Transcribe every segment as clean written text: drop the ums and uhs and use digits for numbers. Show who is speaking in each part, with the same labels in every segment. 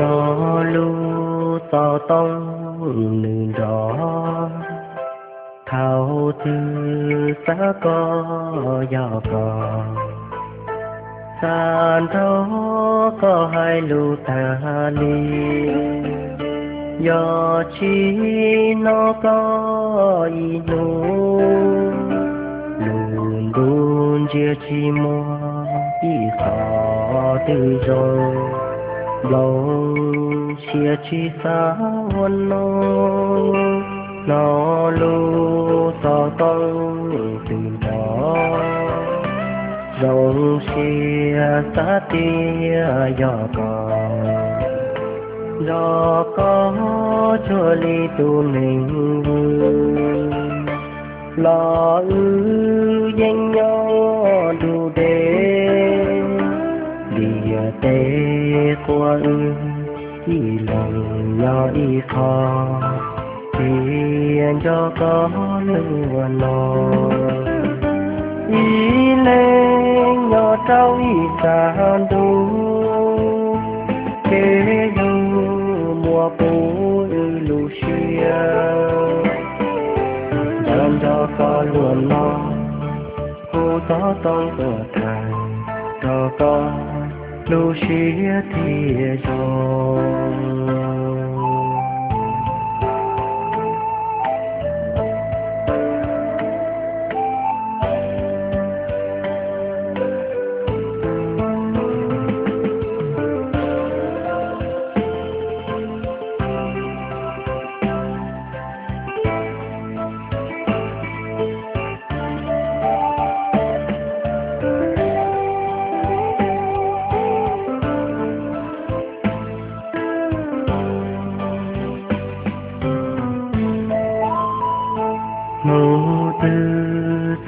Speaker 1: nhỏ lu to tông nương đó thao tư xa có gió có sàn đó có hai lu ta li do chi nó có ý nu luôn luôn chia chi mua ý khó từ rồi lòng chia chi xa hơn nó lu to tông từ đó dòng chia xa tia gió có cho ly tu mình lo ư danh nhau đủ đế địa tê qua ư chỉ lòng nhỏ đi khó tiền cho có lửa lò ý lên nhỏ trâu ý xa đủ kế dù mùa bố lù xia dần cho có luôn lo cô gió tông cờ thầy cho có lù xia thì rồi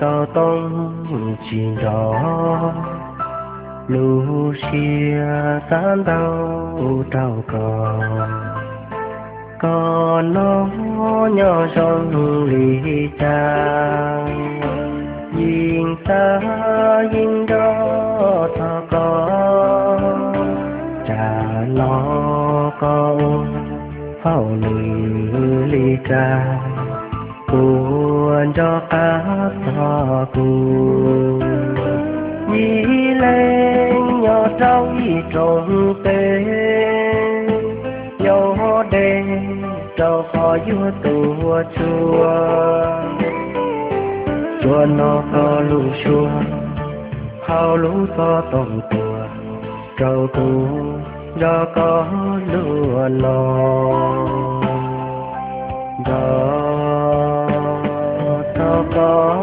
Speaker 1: sao tông chỉ đó lù xia tán đau trao còn nó nhỏ trong lì cha nhìn xa nhìn đó thọ có trả lo con phao lì cha cuốn cho các thọ cuốn nhí lên nhỏ trâu y trồng tê nhỏ đê trâu khó vua tua chua nó có lũ chua hao lũ to tổng tua trâu tu do có lúa lò sao có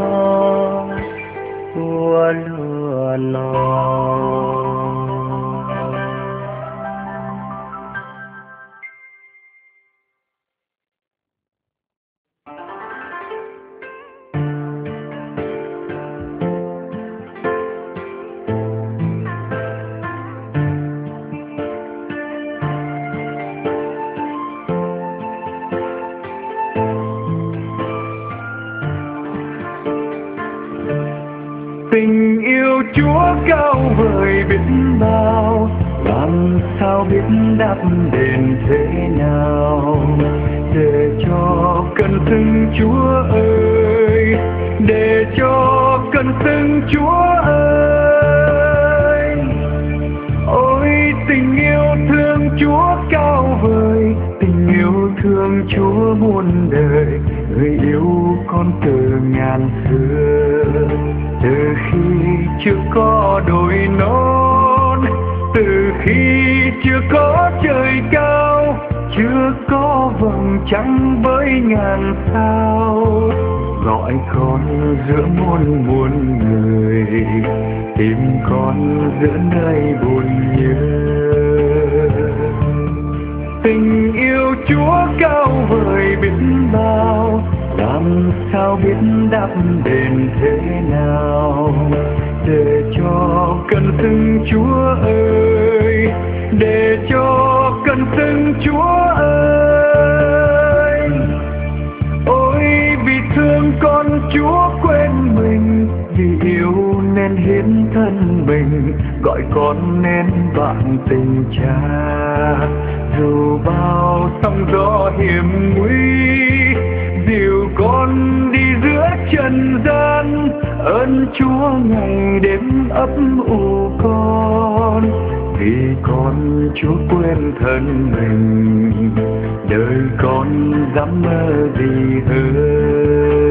Speaker 1: của lúa lò.
Speaker 2: Tình yêu Chúa cao vời biết bao, làm sao biết đáp đền thế nào, để cho cần xưng Chúa ơi, để cho cần xưng Chúa ơi. Ôi tình yêu thương Chúa cao vời, tình yêu thương Chúa muôn đời, người yêu con từ ngàn xưa. Từ khi chưa có đồi non, từ khi chưa có trời cao, chưa có vầng trăng với ngàn sao, gọi con giữa muôn người, tìm con giữa nơi buồn nhớ. Tình yêu Chúa cao vời biết bao, làm sao biết đáp đền thế nào, để cho cần xưng Chúa ơi, để cho cần xưng Chúa ơi. Ôi vì thương con Chúa quên mình, vì yêu nên hiến thân mình, gọi con nên bạn tình cha. dù bao sóng gió hiểm nguy, dìu con đi giữa trần gian. Ơn Chúa ngày đêm ấp ủ con, vì con Chúa quên thân mình, đời con dám mơ gì hơn.